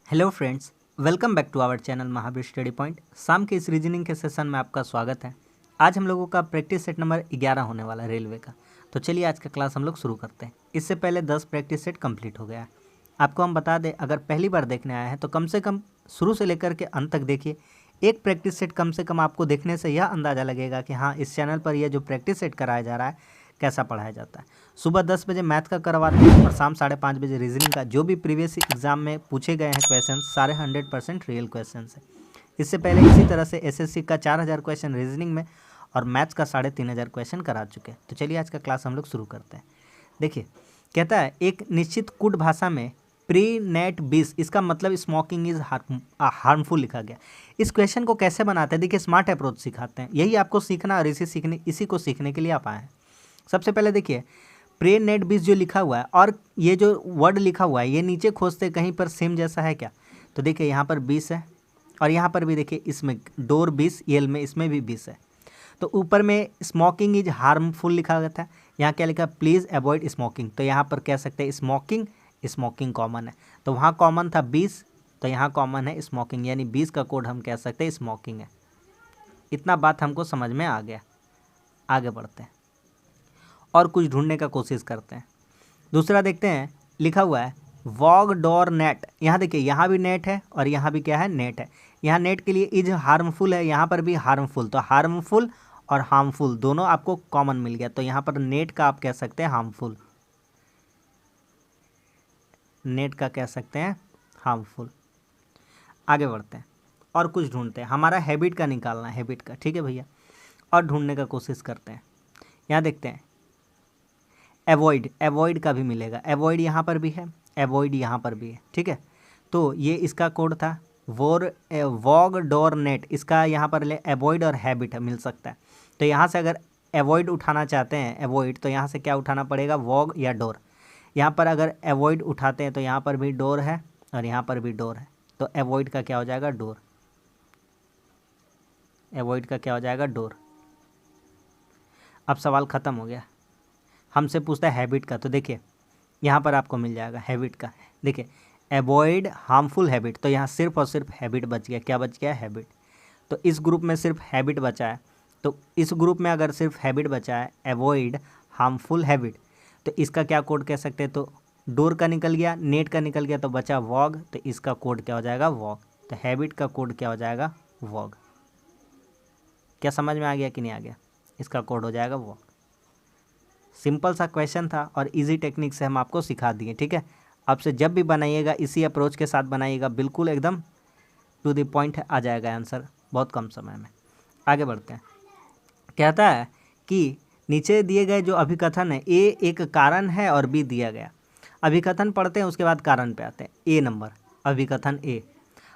Hello friends, welcome back to our channel Mahavir study point. शाम के इस रीजनिंग के सेशन में आपका स्वागत है। आज हम लोगों का प्रैक्टिस सेट नंबर 11 होने वाला है रेलवे का। तो चलिए आज का क्लास हम लोग शुरू करते हैं। इससे पहले 10 प्रैक्टिस सेट कंप्लीट हो गया है। आपको हम बता दें, अगर पहली बार देखने आए हैं तो कम से कम शुरू से लेकर के अंत तक देखिए। एक प्रैक्टिस सेट कम से कम आपको देखने से यह अंदाज़ा लगेगा कि हाँ, इस चैनल पर यह जो प्रैक्टिस सेट कराया जा रहा है कैसा पढ़ाया जाता है। सुबह 10 बजे मैथ का करवाते हैं और शाम 5:30 बजे रीजनिंग का। जो भी प्रीवियस एग्जाम में पूछे गए हैं क्वेश्चन, सारे 100% रियल क्वेश्चन है। इससे पहले इसी तरह से एसएससी का 4000 क्वेश्चन रीजनिंग में और मैथ्स का 3500 क्वेश्चन करा चुके हैं। तो चलिए आज का क्लास हम लोग शुरू करते हैं। देखिए, कहता है एक निश्चित कुट भाषा में प्री नेट 20, इसका मतलब स्मोकिंग इज हार्मफुल लिखा गया। इस क्वेश्चन को कैसे बनाते हैं, देखिए स्मार्ट अप्रोच सिखाते हैं। यही आपको सीखना और इसी को सीखने के लिए आप आए हैं। सबसे पहले देखिए, प्रे नेट 20 जो लिखा हुआ है और ये जो वर्ड लिखा हुआ है, ये नीचे खोजते कहीं पर सेम जैसा है क्या? तो देखिए यहाँ पर 20 है और यहाँ पर भी देखिए इसमें डोर 20 यल में इसमें भी 20 है। तो ऊपर में स्मोकिंग इज हार्मफुल लिखा गया था, यहाँ क्या लिखा? Please avoid smoking. तो यहाँ पर कह सकते हैं स्मोकिंग कॉमन है। तो वहाँ कॉमन था 20, तो यहाँ कॉमन है स्मोकिंग, यानी 20 का कोड हम कह सकते हैं स्मोकिंग है। इतना बात हमको समझ में आ गया। आगे बढ़ते हैं और कुछ ढूंढने का कोशिश करते हैं। दूसरा देखते हैं, लिखा हुआ है वॉग डोर नेट। यहाँ देखिए, यहाँ भी नेट है और यहाँ भी क्या है? नेट है। यहाँ नेट के लिए इज हार्मफुल है, यहाँ पर भी हार्मफुल। तो हार्मफुल और हार्मफुल दोनों आपको कॉमन मिल गया। तो यहाँ पर नेट का आप कह सकते हैं हार्मफुल, नेट का कह सकते हैं हार्मफुल। आगे बढ़ते हैं और कुछ ढूंढते हैं। हमारा हैबिट का निकालना है, हैबिट का, ठीक है भैया। और ढूंढने का कोशिश करते हैं। यहाँ देखते हैं एवॉइड का भी मिलेगा। एवॉइड यहाँ पर भी है, एवॉइड यहाँ पर भी है, ठीक है। तो ये इसका कोड था वॉग डोर नेट। इसका यहाँ पर ले एवॉइड और हैबिट मिल सकता है। तो यहाँ से अगर एवॉइड उठाना चाहते हैं, एवॉइड, तो यहाँ से क्या उठाना पड़ेगा? वॉग या डोर। यहाँ पर अगर एवॉइड उठाते हैं तो यहाँ पर भी डोर है और यहाँ पर भी डोर है। तो एवॉइड का क्या हो जाएगा? डोर। एवॉइड का क्या हो जाएगा? डोर। अब सवाल ख़त्म हो गया। हमसे पूछता है हैबिट का। तो देखिए यहाँ पर आपको मिल जाएगा हैबिट का। देखिए अवॉइड हार्मफुल हैबिट, तो यहाँ सिर्फ और सिर्फ हैबिट बच गया। क्या बच गया? हैबिट। तो इस ग्रुप में सिर्फ हैबिट बचा है। तो इस ग्रुप में अगर सिर्फ हैबिट बचा है, अवॉइड हार्मफुल हैबिट, तो इसका क्या कोड कह सकते हैं? तो डोर का निकल गया, नेट का निकल गया, तो बचा वॉग। तो इसका कोड क्या हो जाएगा? वॉग। तो हैबिट का कोड क्या हो जाएगा? वॉग। क्या समझ में आ गया कि नहीं आ गया? इसका कोड हो जाएगा वॉग। सिंपल सा क्वेश्चन था और इजी टेक्निक से हम आपको सिखा दिए, ठीक है। अब से जब भी बनाइएगा इसी अप्रोच के साथ बनाइएगा, बिल्कुल एकदम टू द पॉइंट आ जाएगा आंसर बहुत कम समय में। आगे बढ़ते हैं। कहता है कि नीचे दिए गए जो अभिकथन है, ए एक कारण है और बी दिया गया। अभिकथन पढ़ते हैं, उसके बाद कारण पे आते हैं। ए नंबर अभिकथन ए,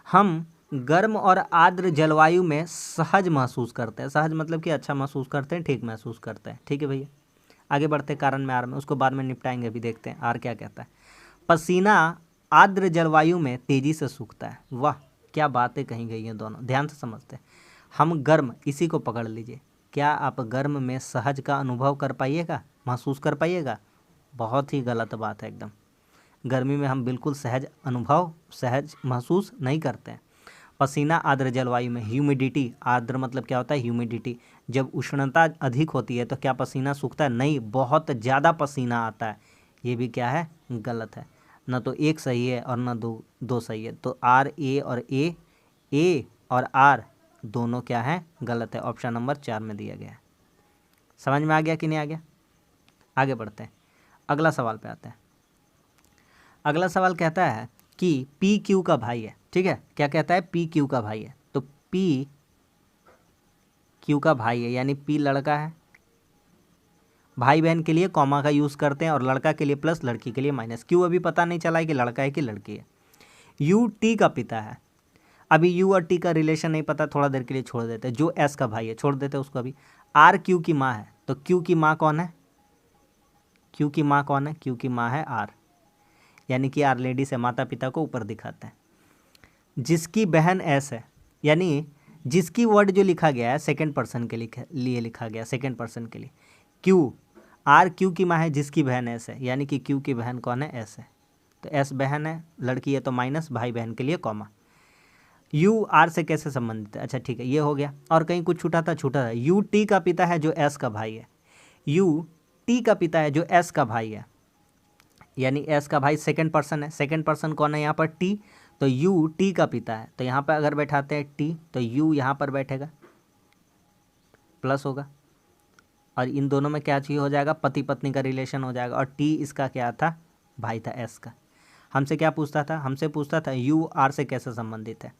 हम गर्म और आर्द्र जलवायु में सहज महसूस करते हैं। सहज मतलब कि अच्छा महसूस करते हैं, ठीक महसूस करते हैं, ठीक है भैया। आगे बढ़ते कारण में आर में, उसको बाद में निपटाएंगे। अभी देखते हैं आर क्या कहता है। पसीना आर्द्र जलवायु में तेजी से सूखता है। वाह, क्या बातें कही गई हैं दोनों, ध्यान से समझते हैं। हम गर्म, इसी को पकड़ लीजिए। क्या आप गर्म में सहज का अनुभव कर पाइएगा, महसूस कर पाइएगा? बहुत ही गलत बात है एकदम। गर्मी में हम बिल्कुल सहज महसूस नहीं करते हैं। पसीना आर्द्र जलवायु में, ह्यूमिडिटी, आर्द्र मतलब क्या होता है? ह्यूमिडिटी। जब उष्णता अधिक होती है तो क्या पसीना सूखता है? नहीं, बहुत ज़्यादा पसीना आता है। ये भी क्या है? गलत है। न तो एक सही है और न दो सही है। तो आर, ए और आर दोनों क्या है? गलत है। ऑप्शन नंबर 4 में दिया गया है। समझ में आ गया कि नहीं आ गया? आगे बढ़ते हैं, अगला सवाल पे आते हैं। अगला सवाल कहता है कि पी क्यू का भाई है, ठीक है। क्या कहता है? पी क्यू का भाई है। तो पी क्यू का भाई है, यानी पी लड़का है। भाई बहन के लिए कॉमा का यूज़ करते हैं और लड़का के लिए प्लस, लड़की के लिए माइनस। क्यू अभी पता नहीं चला है कि लड़का है कि लड़की है। यू टी का पिता है। अभी यू और टी का रिलेशन नहीं पता, थोड़ा देर के लिए छोड़ देते हैं। जो एस का भाई है छोड़ देते हैं उसको अभी। आर क्यू की माँ है। तो क्यू की माँ कौन है? क्यू की माँ कौन है? क्यू की माँ है आर, यानी कि आर लेडी से माता पिता को ऊपर दिखाते हैं। जिसकी बहन एस है, यानी जिसकी वर्ड जो लिखा गया है सेकंड पर्सन के लिए लिखा गया, सेकंड पर्सन के लिए। क्यू, आर क्यू की माँ है, जिसकी बहन एस है, यानी कि क्यू की बहन कौन है? एस है। तो एस बहन है, लड़की है तो माइनस, भाई बहन के लिए कॉमा। यू आर से कैसे संबंधित है? अच्छा ठीक है, ये हो गया। और कहीं कुछ छूटा था, यू टी का पिता है जो एस का भाई है, यू टी का पिता है जो एस का भाई है, यानी एस का भाई सेकंड पर्सन है। सेकंड पर्सन कौन है यहाँ पर? टी। तो यू टी का पिता है, तो यहाँ पर अगर बैठाते हैं टी तो यू यहाँ पर बैठेगा, प्लस होगा, और इन दोनों में क्या चीज़ हो जाएगा? पति पत्नी का रिलेशन हो जाएगा। और टी इसका क्या था? भाई था, एस का। हमसे क्या पूछता था? हमसे पूछता था यू आर से कैसे संबंधित है।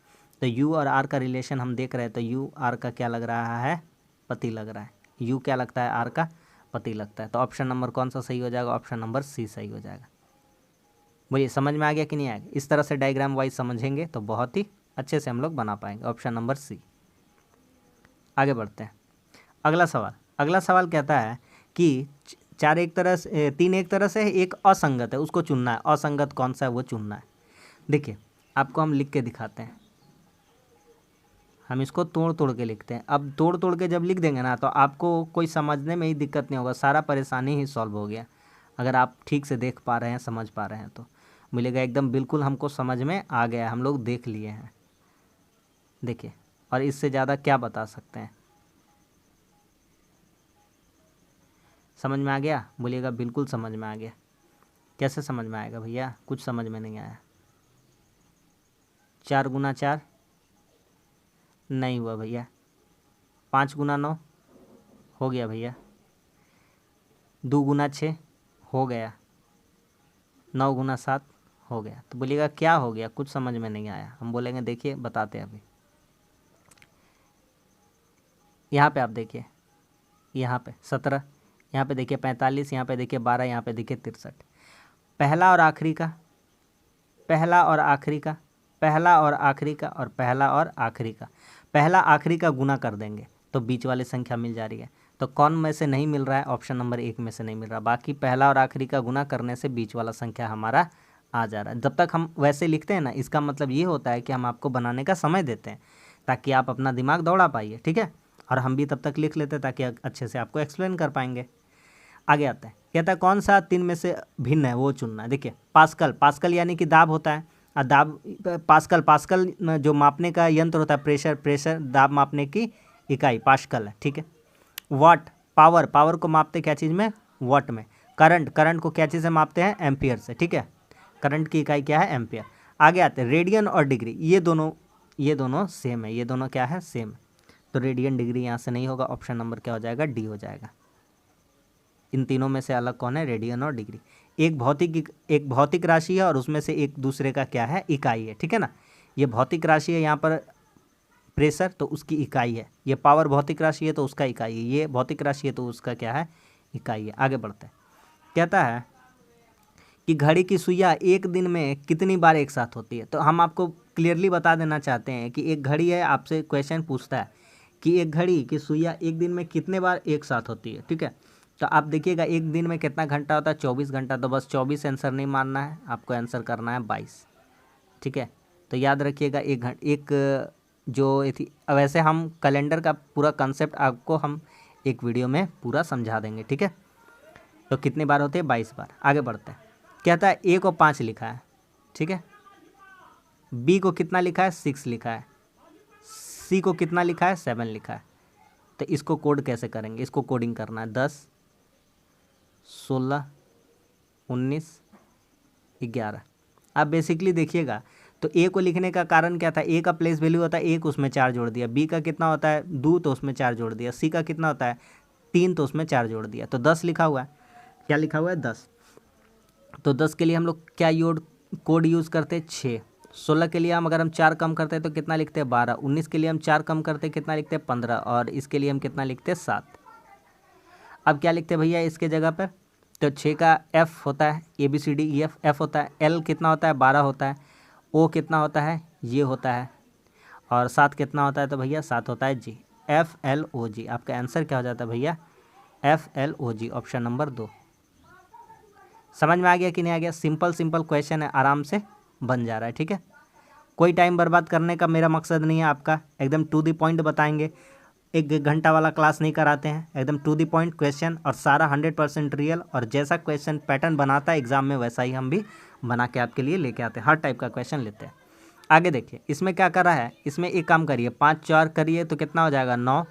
तो यू और आर का रिलेशन हम देख रहे हैं, तो यू आर का क्या लग रहा है? पति लग रहा है। यू क्या लगता है? आर का पति लगता है। तो ऑप्शन नंबर कौन सा सही हो जाएगा? ऑप्शन नंबर सी सही हो जाएगा। बोलिए समझ में आ गया कि नहीं आ गया? इस तरह से डायग्राम वाइज समझेंगे तो बहुत ही अच्छे से हम लोग बना पाएंगे। Option number C. आगे बढ़ते हैं। अगला सवाल। अगला सवाल कहता है कि तीन एक तरह से है, एक असंगत है, उसको चुनना है। असंगत कौन सा है वो चुनना है। देखिए आपको हम लिख के दिखाते हैं, हम इसको तोड़ तोड़ के लिखते हैं। अब तोड़ तोड़ के जब लिख देंगे ना तो आपको कोई समझने में ही दिक्कत नहीं होगा, सारा परेशानी ही सॉल्व हो गया। अगर आप ठीक से देख पा रहे हैं, समझ पा रहे हैं तो मिलेगा एकदम बिल्कुल हमको समझ में आ गया, हम लोग देख लिए हैं। देखिए, और इससे ज़्यादा क्या बता सकते हैं? समझ में आ गया? बोलिएगा बिल्कुल समझ में आ गया। कैसे समझ में आएगा भैया? कुछ समझ में नहीं आया। 4 गुना 4 नहीं हुआ भैया। 5 गुना 9 हो गया भैया। 2 गुना 6 हो गया। 9 गुना 7 हो गया। तो बोलिएगा क्या हो गया? कुछ समझ में नहीं आया। हम बोलेंगे देखिए बताते हैं अभी। यहाँ पे आप देखिए, यहाँ पे 17, यहाँ पे देखिए 45, यहाँ पे देखिए 12, यहाँ पे देखिए 63। पहला और आखिरी का, पहला और आखिरी का, पहला और आखिरी का, और पहला और आखिरी का, पहला आखिरी का गुना कर देंगे तो बीच वाली संख्या मिल जा रही है। तो कौन में से नहीं मिल रहा है? ऑप्शन नंबर 1 में से नहीं मिल रहा। बाकी पहला और आखिरी का गुना करने से बीच वाला संख्या हमारा आ जा रहा है। जब तक हम वैसे लिखते हैं ना, इसका मतलब ये होता है कि हम आपको बनाने का समय देते हैं ताकि आप अपना दिमाग दौड़ा पाइए, ठीक है। और हम भी तब तक लिख लेते हैं ताकि अच्छे से आपको एक्सप्लेन कर पाएंगे। आगे आता है, कहता है कौन सा 3 में से भिन्न है वो चुनना है। देखिए पास्कल, पास्कल यानी कि दाब होता है। दाब, पास्कल, पास्कल जो मापने का यंत्र होता है, प्रेशर, प्रेशर दाब मापने की इकाई पास्कल है, ठीक है। वाट, पावर, पावर को मापते क्या चीज़ में? वाट में। करंट, करंट को क्या चीज़ से मापते हैं? एम्पियर से, ठीक है। करंट की इकाई क्या है? एम्पियर। आगे आते हैं रेडियन और डिग्री, ये दोनों सेम है। ये दोनों क्या है? सेम। तो रेडियन डिग्री यहाँ से नहीं होगा। ऑप्शन नंबर क्या हो जाएगा? डी हो जाएगा। इन तीनों में से अलग कौन है? रेडियन और डिग्री। एक भौतिक राशि है और उसमें से एक दूसरे का क्या है? इकाई है, ठीक है ना। ये भौतिक राशि है, यहाँ पर प्रेशर तो उसकी इकाई है। ये पावर भौतिक राशि है तो उसका इकाई है। ये भौतिक राशि है तो उसका क्या है? इकाई है। आगे बढ़ते हैं। कहता है कि घड़ी की सुइयाँ एक दिन में कितनी बार एक साथ होती है। तो हम आपको क्लियरली बता देना चाहते हैं कि एक घड़ी है, आपसे क्वेश्चन पूछता है कि एक घड़ी की सुइयाँ एक दिन में कितने बार एक साथ होती है, ठीक है। तो आप देखिएगा एक दिन में कितना घंटा होता है? 24 घंटा। तो बस 24 आंसर नहीं मानना है, आपको आंसर करना है 22, ठीक है। तो याद रखिएगा एक जो थी, वैसे हम कैलेंडर का पूरा कंसेप्ट आपको हम एक वीडियो में पूरा समझा देंगे, ठीक है। तो कितनी बार होते हैं? 22 बार। आगे बढ़ते हैं। कहता है ए को 5 लिखा है, ठीक है। बी को कितना लिखा है? 6 लिखा है। सी को कितना लिखा है? 7 लिखा है। तो इसको कोड कैसे करेंगे? इसको कोडिंग करना है 10, 16, 19, 11। अब बेसिकली देखिएगा तो ए को लिखने का कारण क्या था? ए का प्लेस वैल्यू होता है 1, उसमें 4 जोड़ दिया। बी का कितना होता है? 2, तो उसमें 4 जोड़ दिया। सी का कितना होता है? 3, तो उसमें 4 जोड़ दिया। तो 10 लिखा हुआ है। क्या लिखा हुआ है? 10। तो 10 के लिए हम लोग क्या कोड यूज़ करते हैं? 6। 16 के लिए अगर हम 4 कम करते हैं तो कितना लिखते हैं? 12। 19 के लिए हम 4 कम करते हैं, कितना लिखते हैं? 15। और इसके लिए हम कितना लिखते हैं? 7। अब क्या लिखते हैं भैया इसके जगह पर? तो 6 का एफ होता है, ABCDEF, एफ होता है। एल कितना होता है? 12 होता है। ओ कितना होता है? ये होता है। और 7 कितना होता है? तो भैया 7 होता है जी। FLOG। आपका आंसर क्या हो जाता है भैया? FLOG, option number 2। समझ में आ गया कि नहीं आ गया? सिंपल क्वेश्चन है, आराम से बन जा रहा है, ठीक है। कोई टाइम बर्बाद करने का मेरा मकसद नहीं है आपका, एकदम टू द पॉइंट बताएंगे। 1 घंटा वाला क्लास नहीं कराते हैं, एकदम टू द पॉइंट क्वेश्चन, और सारा 100% रियल। और जैसा क्वेश्चन पैटर्न बनाता है एग्जाम में वैसा ही हम भी बना के आपके लिए लेके आते हैं, हर टाइप का क्वेश्चन लेते हैं। आगे देखिए इसमें क्या कर रहा है, इसमें एक काम करिए, 5 4 करिए तो कितना हो जाएगा 9,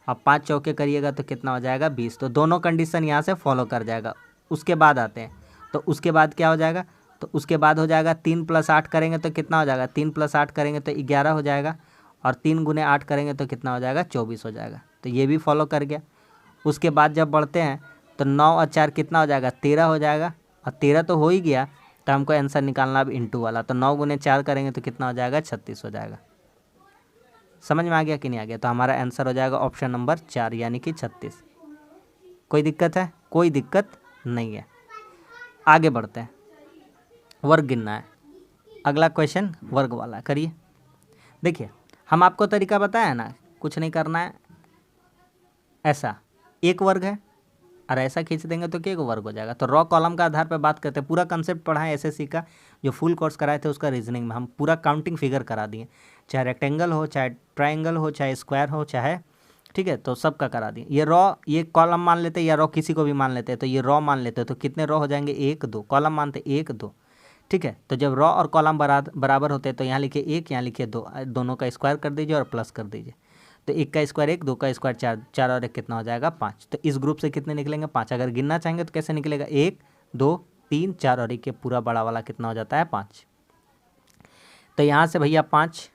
और 5 चौके करिएगा तो कितना हो जाएगा 20। तो दोनों कंडीशन यहाँ से फॉलो कर जाएगा। उसके बाद आते हैं, तो उसके बाद क्या हो जाएगा, तो उसके बाद हो जाएगा 3 + 8 करेंगे तो कितना हो जाएगा, 3 + 8 करेंगे तो 11 हो जाएगा, और 3 × 8 करेंगे तो कितना हो जाएगा 24 हो जाएगा। तो ये भी फॉलो कर गया। उसके बाद जब बढ़ते हैं तो 9 और 4 कितना हो जाएगा 13 हो जाएगा, और 13 तो हो ही गया, तो हमको आंसर निकालना अब इंटू वाला, तो 9 × 4 करेंगे तो कितना हो जाएगा 36 हो जाएगा। समझ में आ गया कि नहीं आ गया? तो हमारा आंसर हो जाएगा ऑप्शन नंबर 4 यानी कि 36। कोई दिक्कत है? कोई दिक्कत नहीं है। आगे बढ़ते हैं, वर्ग गिनना है। अगला क्वेश्चन वर्ग वाला करिए। देखिए हम आपको तरीका बताया है ना, कुछ नहीं करना है, ऐसा एक वर्ग है और ऐसा खींच देंगे तो क्या वर्ग हो जाएगा। तो रॉ कॉलम का आधार पर बात करते हैं, पूरा कंसेप्ट पढ़ा है एसएससी का, जो फुल कोर्स कराए थे उसका रीजनिंग में हम पूरा काउंटिंग फिगर करा दिए, चाहे रेक्टेंगल हो, चाहे ट्रायंगल हो, चाहे स्क्वायर हो, चाहे, ठीक है, तो सबका करा दिए। ये रॉ, ये कॉलम मान लेते हैं या रॉ किसी को भी मान लेते हैं, तो ये रॉ मान लेते हैं, तो कितने रॉ हो जाएंगे 1 2, कॉलम मानते 1 2, ठीक है। तो जब रॉ और कॉलम बराबर होते हैं तो यहाँ लिखिए 1, यहाँ लिखिए 2, दोनों का स्क्वायर कर दीजिए और प्लस कर दीजिए। तो 1 का स्क्वायर 1, 2 का स्क्वायर 4, 4 और 1 कितना हो जाएगा 5। तो इस ग्रुप से कितने निकलेंगे 5। अगर गिनना चाहेंगे तो कैसे निकलेगा 1 2 3 4 और 1 के पूरा बड़ा वाला कितना हो जाता है 5। तो यहाँ से भैया 5,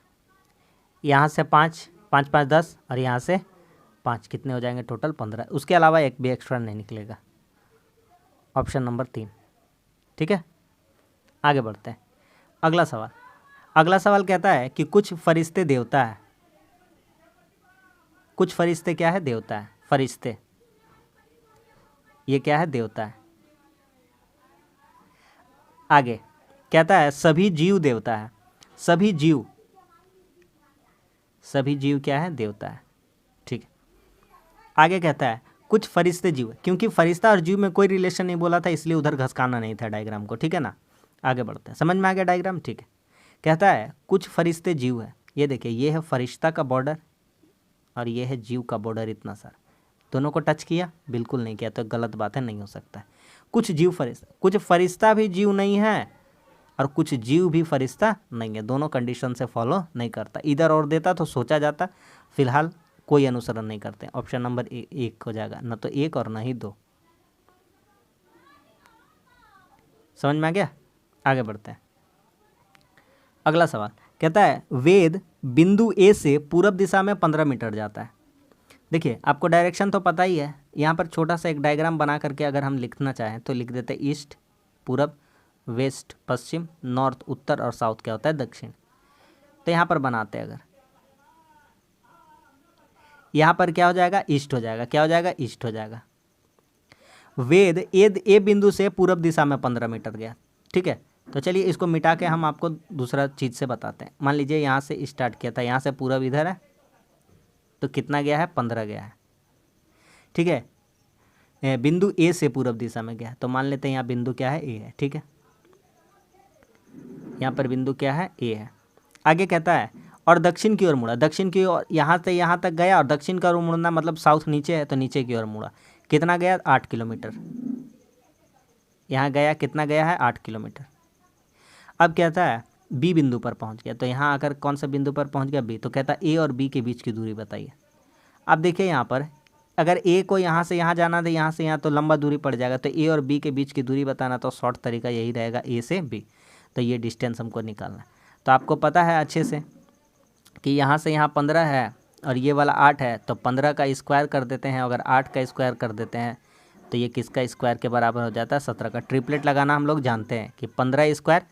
यहाँ से 5, 5 5 10, और यहाँ से 5, कितने हो जाएंगे टोटल 15। उसके अलावा एक भी एक्स्ट्रा नहीं निकलेगा, ऑप्शन नंबर 3, ठीक है। आगे बढ़ते हैं, अगला सवाल। अगला सवाल कहता है कि कुछ फरिश्ते देवता है। कुछ फरिश्ते क्या है, देवता है। फरिश्ते ये क्या है, देवता है। आगे कहता है सभी जीव देवता है। सभी जीव, सभी जीव क्या है, देवता है, ठीक है। आगे कहता है कुछ फरिश्ते जीव, क्योंकि फरिश्ता और जीव में कोई रिलेशन नहीं बोला था इसलिए उधर घसकाना नहीं था डायग्राम को, ठीक है ना। आगे बढ़ते हैं, समझ में आ गया डायग्राम, ठीक है। कहता है कुछ फरिश्ते जीव है। ये देखिए, ये है फरिश्ता का बॉर्डर और ये है जीव का बॉर्डर, इतना सारा, दोनों को टच किया, बिल्कुल नहीं किया, तो गलत बात है, नहीं हो सकता है। कुछ जीव फरिश्ता, कुछ फरिश्ता भी जीव नहीं है और कुछ जीव भी फरिश्ता नहीं है, दोनों कंडीशन से फॉलो नहीं करता। इधर और देता तो सोचा जाता, फिलहाल कोई अनुसरण नहीं करते। ऑप्शन नंबर 1 हो जाएगा, न तो 1 और न ही 2। समझ में आ गया? आगे बढ़ते हैं, अगला सवाल कहता है वेद बिंदु ए से पूरब दिशा में 15 मीटर जाता है। देखिए आपको डायरेक्शन तो पता ही है, यहाँ पर छोटा सा एक डायग्राम बना करके अगर हम लिखना चाहें तो लिख देते हैं ईस्ट पूरब, वेस्ट पश्चिम, नॉर्थ उत्तर, और साउथ क्या होता है दक्षिण। तो यहाँ पर बनाते हैं, अगर यहाँ पर क्या हो जाएगा ईस्ट हो जाएगा, क्या हो जाएगा ईस्ट हो जाएगा। वेद ए बिंदु से पूरब दिशा में 15 मीटर गया, ठीक है। तो चलिए इसको मिटा के हम आपको दूसरा चीज़ से बताते हैं। मान लीजिए यहाँ से स्टार्ट किया था, यहाँ से पूरब इधर है, तो कितना गया है 15 गया है, ठीक है। बिंदु ए से पूरब दिशा में गया, तो मान लेते हैं यहाँ बिंदु क्या है ए है, ठीक है। यहाँ पर बिंदु क्या है ए है। आगे कहता है और दक्षिण की ओर मुड़ा। दक्षिण की ओर यहाँ से यहाँ तक गया, और दक्षिण का ओर मुड़ना मतलब साउथ नीचे है तो नीचे की ओर मुड़ा। कितना गया 8 किलोमीटर। यहाँ गया, कितना गया है 8 किलोमीटर। अब कहता है बी बिंदु पर पहुँच गया, तो यहाँ आकर कौन सा बिंदु पर पहुँच गया बी। तो कहता है ए और बी के बीच की दूरी बताइए। अब देखिए यहाँ पर अगर ए को यहाँ से यहाँ जाना था, यहाँ से यहाँ, तो लंबा दूरी पड़ जाएगा। तो ए और बी के बीच की दूरी बताना तो शॉर्ट तरीका यही रहेगा ए से बी। तो ये डिस्टेंस हमको निकालना है। तो आपको पता है अच्छे से कि यहाँ से यहाँ 15 है और ये वाला 8 है, तो 15 का स्क्वायर कर देते हैं। अगर 8 का स्क्वायर कर देते हैं तो ये किसका स्क्वायर के बराबर हो जाता है 17 का। ट्रिपलेट लगाना हम लोग जानते हैं कि 15 स्क्वायर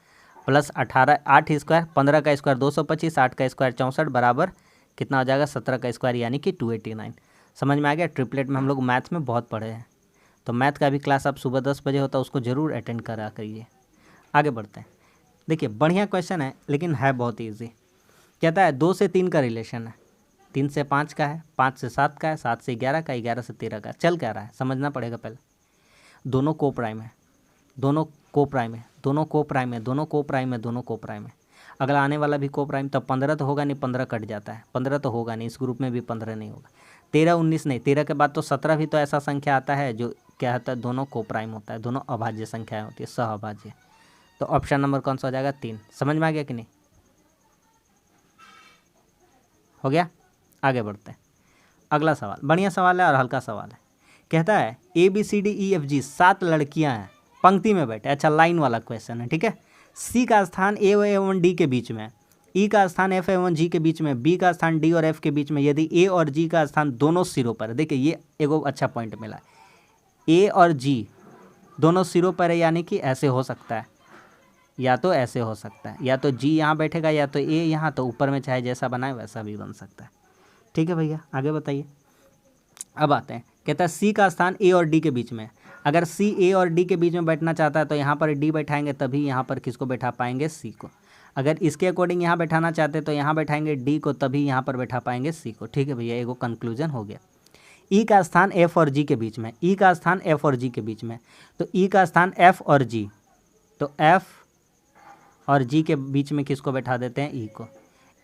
प्लस 18, 8 स्क्वायर, 15 का स्क्वायर 225, 8 का स्क्वायर 64 बराबर कितना हो जाएगा 17 का स्क्वायर यानी कि 289। समझ में आ गया? ट्रिपलेट में हम लोग मैथ में बहुत पढ़े हैं, तो मैथ का भी क्लास आप सुबह 10 बजे होता है, उसको ज़रूर अटेंड करा करिए। आगे बढ़ते हैं, देखिए बढ़िया क्वेश्चन है लेकिन है बहुत ईजी। कहता है 2 से 3 का रिलेशन है, 3 से 5 का है, 5 से 7 का है, 7 से 11 का, 11 से 13 का। चल क्या रहा है समझना पड़ेगा पहले। दोनों को प्राइम है, दोनों को प्राइम है, दोनों को प्राइम है, दोनों को प्राइम है, दोनों को प्राइम है। अगला आने वाला भी को प्राइम, तो 15 तो होगा नहीं, 15 कट जाता है, 15 तो होगा नहीं, इस ग्रुप में भी 15 नहीं होगा। 13 19 नहीं, 13 के बाद तो 17 भी तो ऐसा संख्या आता है जो क्या होता है दोनों को प्राइम होता है, दोनों अभाज्य संख्याएँ होती है, सहअभाज्य। तो ऑप्शन नंबर कौन सा हो जाएगा? 3। समझ में आ गया कि नहीं? हो गया। आगे बढ़ते हैं। अगला सवाल बढ़िया सवाल है और हल्का सवाल है। कहता है ABCDEFG 7 लड़कियां हैं, पंक्ति में बैठे। अच्छा, लाइन वाला क्वेश्चन है, ठीक है। सी का स्थान ए एवं डी के बीच में, ई का स्थान एफ एवं जी के बीच में, बी का स्थान डी और एफ के बीच में, यदि ए और जी का स्थान दोनों सिरों पर। देखिए ये एगो अच्छा पॉइंट मिला। ए और जी दोनों सिरों पर है, यानी कि ऐसे हो सकता है, या तो ऐसे हो सकता है, या तो जी यहाँ बैठेगा या तो ए यहाँ, तो ऊपर में चाहे जैसा बनाए वैसा भी बन सकता है। ठीक है भैया, आगे बताइए। अब आते हैं, कहता है सी का स्थान ए और डी के बीच में। अगर सी ए और डी के बीच में बैठना चाहता है तो यहाँ पर डी बैठाएंगे, तभी यहाँ पर किसको बैठा पाएंगे? सी को। अगर इसके अकॉर्डिंग यहाँ बैठाना चाहते तो यहाँ बैठाएंगे डी को, तभी यहाँ पर बैठा पाएंगे सी को। ठीक है भैया, एगो कंक्लूजन हो गया। ई का स्थान एफ और जी के बीच में, ई का स्थान एफ और जी के बीच में, तो ई का स्थान एफ और जी, तो एफ और जी के बीच में किसको बैठा देते हैं? ई को।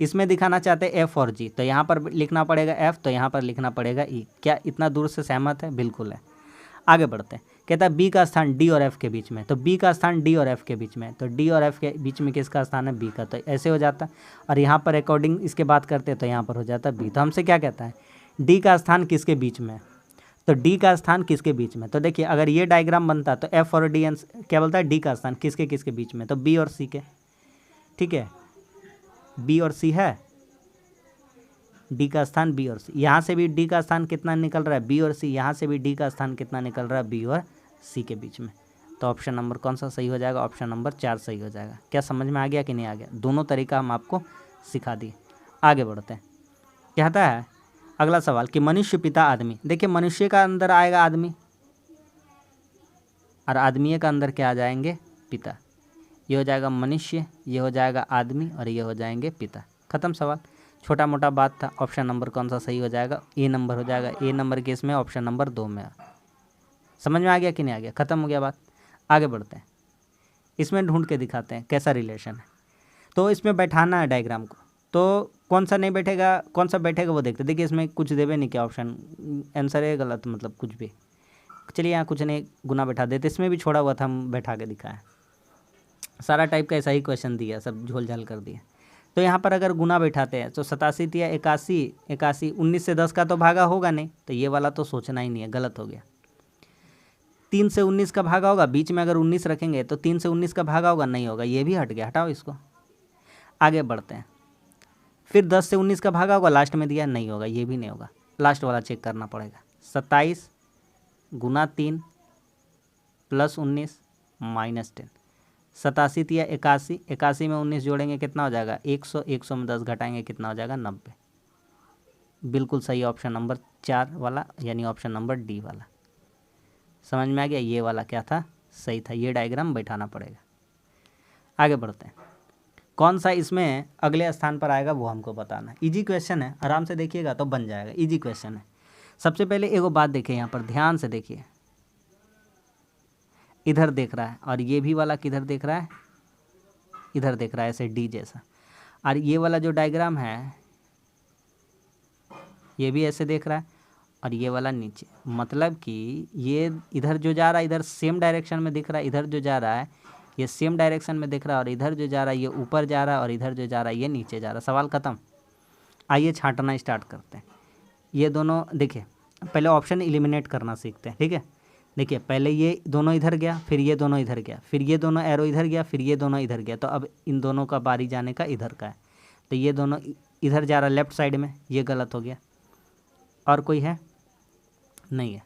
इसमें दिखाना चाहते हैं एफ और जी, तो यहाँ पर लिखना पड़ेगा एफ, तो यहाँ पर लिखना पड़ेगा ई। क्या इतना दूर से सहमत है? बिल्कुल है। आगे बढ़ते हैं। कहता है बी का स्थान डी और एफ के बीच में, तो बी का स्थान डी और एफ के बीच में, तो डी और एफ के बीच में किसका स्थान है? बी का, तो ऐसे हो जाता। और यहाँ पर अकॉर्डिंग इसके बात करते हैं तो यहाँ पर हो जाता बी। तो हमसे क्या कहता है? डी का स्थान किसके बीच में? तो डी का स्थान किसके बीच में? तो देखिए अगर ये डायग्राम बनता तो एफ और डी क्या बोलता है? डी का स्थान किसके किसके बीच में? तो बी और सी के। ठीक है, बी और सी है, डी का स्थान बी और सी। यहाँ से भी डी का स्थान कितना निकल रहा है? बी और सी। यहाँ से भी डी का स्थान कितना निकल रहा है? बी और सी के बीच में। तो ऑप्शन नंबर कौन सा सही हो जाएगा? ऑप्शन नंबर 4 सही हो जाएगा। क्या समझ में आ गया कि नहीं आ गया? दोनों तरीका हम आपको सिखा दिए। आगे बढ़ते हैं। कहता है अगला सवाल कि मनुष्य पिता आदमी। देखिए मनुष्य का अंदर आएगा आदमी, और आदमी का अंदर क्या आ जाएंगे? पिता। ये हो जाएगा मनुष्य, ये हो जाएगा आदमी, और ये हो जाएंगे पिता। खत्म सवाल। छोटा मोटा बात था। ऑप्शन नंबर कौन सा सही हो जाएगा? ए नंबर हो जाएगा। ए नंबर किस में? ऑप्शन नंबर 2 में। समझ में आ गया कि नहीं आ गया? खत्म हो गया बात। आगे बढ़ते हैं। इसमें ढूंढ के दिखाते हैं कैसा रिलेशन है। तो इसमें बैठाना है डायग्राम को, तो कौन सा नहीं बैठेगा, कौन सा बैठेगा वो देखते। देखिए इसमें कुछ देवे नहीं क्या ऑप्शन, आंसर है गलत, मतलब कुछ भी। चलिए यहाँ कुछ नहीं, गुना बैठा देते। इसमें भी छोड़ा हुआ था, हम बैठा के दिखाएं। सारा टाइप का ऐसा ही क्वेश्चन दिया, सब झोल झाल कर दिया। तो यहाँ पर अगर गुना बैठाते हैं तो 87 या 81, 19 से 10 का तो भागा होगा नहीं, तो ये वाला तो सोचना ही नहीं है, गलत हो गया। 3 से 19 का भागा होगा, बीच में अगर 19 रखेंगे तो 3 से 19 का भागा होगा, नहीं होगा, ये भी हट गया, हटाओ इसको। आगे बढ़ते हैं। फिर 10 से 19 का भागा होगा, लास्ट में दिया, नहीं होगा, ये भी नहीं होगा, लास्ट वाला चेक करना पड़ेगा। 27 गुना 3 प्लस 19 माइनस 10। 87 या 81, 81 में 19 जोड़ेंगे कितना हो जाएगा? 100, 100 में 10 घटाएंगे कितना हो जाएगा? 90। बिल्कुल सही ऑप्शन नंबर 4 वाला, यानी ऑप्शन नंबर डी वाला। समझ में आ गया? ये वाला क्या था? सही था। ये डायग्राम बैठाना पड़ेगा। आगे बढ़ते हैं। कौन सा इसमें अगले स्थान पर आएगा वो हमको बताना है। इजी क्वेश्चन है, आराम से देखिएगा तो बन जाएगा। इजी क्वेश्चन है। सबसे पहले एगो बात देखिए, यहाँ पर ध्यान से देखिए। इधर देख रहा है, और ये भी वाला किधर देख रहा है? इधर देख रहा है, ऐसे डी जैसा। और ये वाला जो डायग्राम है ये भी ऐसे देख रहा है, और ये वाला नीचे। मतलब कि ये इधर जो जा रहा है इधर सेम डायरेक्शन में दिख रहा है, इधर जो जा रहा है ये सेम डायरेक्शन में दिख रहा है, और इधर जो जा रहा है ये ऊपर जा रहा है, और इधर जो जा रहा है ये नीचे जा रहा है। सवाल खत्म। आइए छांटना स्टार्ट करते हैं। ये दोनों देखिए, पहले ऑप्शन एलिमिनेट करना सीखते हैं, ठीक है। देखिए पहले ये दोनों इधर गया, फिर ये दोनों इधर गया, फिर ये दोनों एरो इधर गया, फिर ये दोनों इधर गया, तो अब इन दोनों का बारी जाने का इधर का है। तो ये दोनों इधर जा रहा है लेफ्ट साइड में, ये गलत हो गया। और कोई है? नहीं है।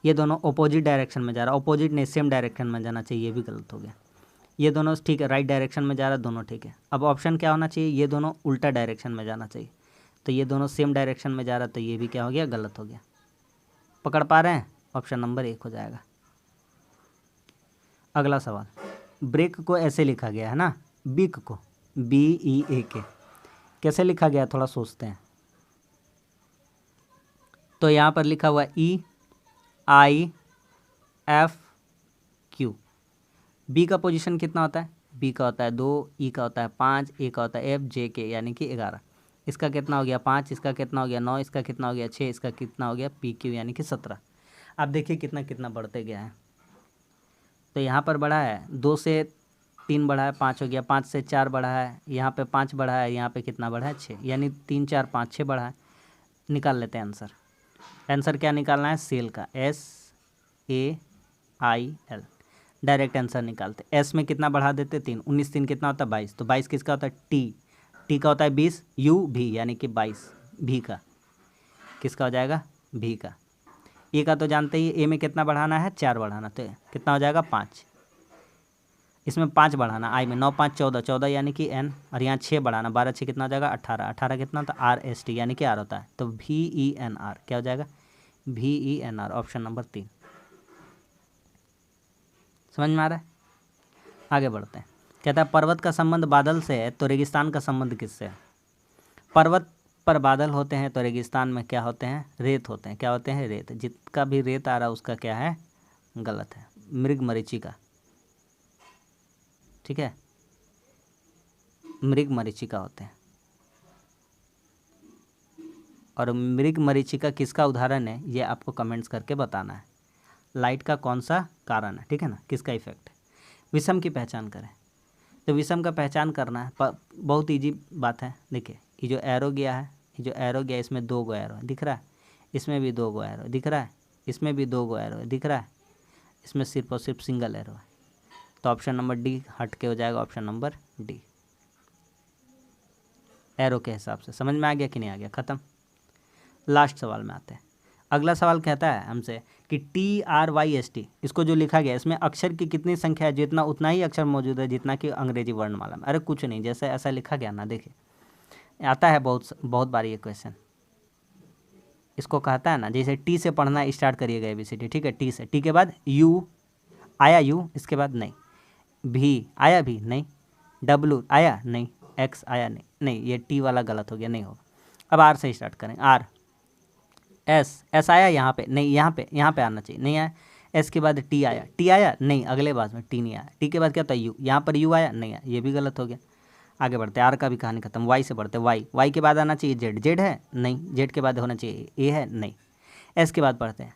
ये दोनों अपोजिट डायरेक्शन में जा रहा है, अपोजिट नहीं सेम डायरेक्शन में जाना चाहिए, ये भी गलत हो गया। ये दोनों ठीक है, राइट डायरेक्शन में जा रहा है, दोनों ठीक है। अब ऑप्शन क्या होना चाहिए? ये दोनों उल्टा डायरेक्शन में जाना चाहिए, तो ये दोनों सेम डायरेक्शन में जा रहा है, तो ये भी क्या हो गया? गलत हो गया। पकड़ पा रहे हैं? ऑप्शन नंबर 1 हो जाएगा। अगला सवाल, ब्रेक को ऐसे लिखा गया है ना, बिक को BEAK कैसे लिखा गया? थोड़ा सोचते हैं। तो यहाँ पर लिखा हुआ EIFQ। बी का पोजीशन कितना होता है? बी का होता है 2, ई का होता है 5, ए का होता है FJK यानी कि 11। इसका कितना हो गया? 5, इसका कितना हो गया? 9, इसका कितना हो गया? 6, इसका कितना हो गया? PQ यानी कि 17। आप देखिए कितना कितना बढ़ते गया है। तो यहाँ पर बढ़ा है 2 से 3 बढ़ा है 5 हो गया, 5 से 4 बढ़ा है, यहाँ पे 5 बढ़ा है, यहाँ पे कितना बढ़ा है 6, यानी 3 4 5 6 बढ़ा है। निकाल लेते हैं आंसर। आंसर क्या निकालना है? सेल का, SAIL। डायरेक्ट आंसर निकालते। एस में कितना बढ़ा देते? 3, 19 3 कितना होता है? 22। तो 22 किसका होता है? टी का होता है 20, यू भी यानी कि 22 भी का किसका हो जाएगा? भी का। ए का तो जानते ही, ए में कितना बढ़ाना है? 4 बढ़ाना, तो कितना हो जाएगा? 5। इसमें 5 बढ़ाना, आई में 9 5 14, 14 यानी कि एन, और यहाँ 6 बढ़ाना, 12 6 कितना हो जाएगा? 18, 18 कितना होता है? RST यानी कि आर होता है, तो VENR क्या हो जाएगा? VENR, option number 3। समझ में आ रहा है? आगे बढ़ते हैं। कहता है पर्वत का संबंध बादल से है तो रेगिस्तान का संबंध किससे है? पर्वत पर बादल होते हैं तो रेगिस्तान में क्या होते हैं? रेत होते हैं। क्या होते हैं? रेत। जिसका भी रेत आ रहा है उसका क्या है? गलत है। मृग मरीचिका, ठीक है, मृग मरीचिका होते हैं। और मृग मरीचिका किसका उदाहरण है ये आपको कमेंट्स करके बताना है। लाइट का कौन सा कारण है, ठीक है ना, किसका इफेक्ट है। विषम की पहचान करें, तो विषम का पहचान करना है बहुत इजी बात है। देखिए ये जो एरो गया है, ये जो एरो गया इसमें 2 गो एरो दिख रहा है, इसमें भी 2 गो एरो दिख रहा है, इसमें भी 2 गो एरो दिख रहा है, इसमें सिर्फ और सिर्फ सिंगल एरो है। तो ऑप्शन नंबर डी हट के हो जाएगा ऑप्शन नंबर डी। एरो के हिसाब से समझ में आ गया कि नहीं आ गया? ख़त्म। लास्ट सवाल में आते हैं। अगला सवाल कहता है हमसे कि TRYST इसको जो लिखा गया इसमें अक्षर की कितनी संख्या है? जितना उतना ही अक्षर मौजूद है जितना कि अंग्रेजी वर्णमाला में। अरे कुछ नहीं, जैसे ऐसा लिखा गया ना, देखिए आता है बहुत बार ये क्वेश्चन। इसको कहता है ना, जैसे टी से पढ़ना स्टार्ट करिएगा ABCD, ठीक है, टी से, टी के बाद यू आया, यू इसके बाद नहीं, भी आया, भी नहीं, W आया नहीं, X आया नहीं, नहीं ये टी वाला गलत हो गया, नहीं होगा। अब आर से स्टार्ट करें, आर, एस आया यहाँ पे नहीं, यहाँ पे आना चाहिए, नहीं आया। एस के बाद टी आया नहीं, अगले बार में टी नहीं आया। टी के बाद क्या होता है? यू, यहाँ पर यू आया नहीं आया, ये भी गलत हो गया। आगे बढ़ते हैं, आर का भी कहानी खत्म। वाई से बढ़ते, वाई के बाद आना चाहिए जेड, जेड है नहीं, जेड के बाद होना चाहिए ए है नहीं। एस के बाद पढ़ते हैं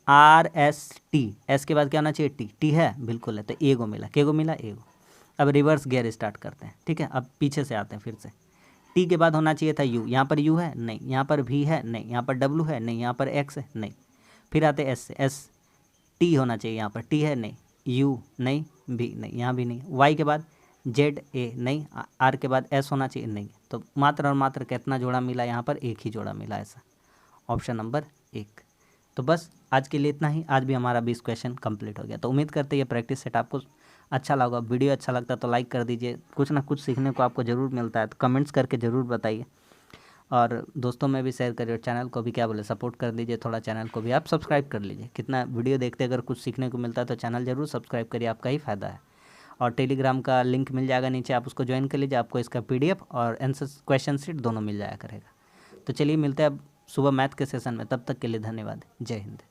SRST, एस के बाद क्या होना चाहिए? टी है, बिल्कुल है, तो ए गो मिला, के गो मिला? ए गो। अब रिवर्स गियर स्टार्ट करते हैं, ठीक है। अब पीछे से आते हैं फिर से। टी के बाद होना चाहिए था यू, यहाँ पर यू है नहीं, यहाँ पर भी है नहीं, यहाँ पर W है नहीं, यहाँ पर X है नहीं। फिर आते एस से, एस टी होना चाहिए, यहाँ पर टी है नहीं, यू नहीं, भी नहीं, यहाँ भी नहीं। वाई के बाद जेड ए नहीं, आर के बाद एस होना चाहिए नहीं। तो मात्र और मात्र कितना जोड़ा मिला? यहाँ पर एक ही जोड़ा मिला, ऐसा ऑप्शन नंबर 1। तो बस आज के लिए इतना ही। आज भी हमारा 20 क्वेश्चन कंप्लीट हो गया। तो उम्मीद करते हैं ये प्रैक्टिस सेट आपको अच्छा लगा। वीडियो अच्छा लगता है तो लाइक कर दीजिए। कुछ ना कुछ सीखने को आपको ज़रूर मिलता है, तो कमेंट्स करके ज़रूर बताइए, और दोस्तों में भी शेयर करिए, और चैनल को भी क्या बोले सपोर्ट कर दीजिए। थोड़ा चैनल को भी आप सब्सक्राइब कर लीजिए। कितना वीडियो देखते अगर कुछ सीखने को मिलता है तो चैनल ज़रूर सब्सक्राइब करिए, आपका ही फ़ायदा है। और टेलीग्राम का लिंक मिल जाएगा नीचे, आप उसको ज्वाइन कर लीजिए, आपको इसका PDF और आंसर क्वेश्चन शीट दोनों मिल जाया करेगा। तो चलिए मिलते हैं अब सुबह मैथ के सेशन में, तब तक के लिए धन्यवाद। जय हिंद।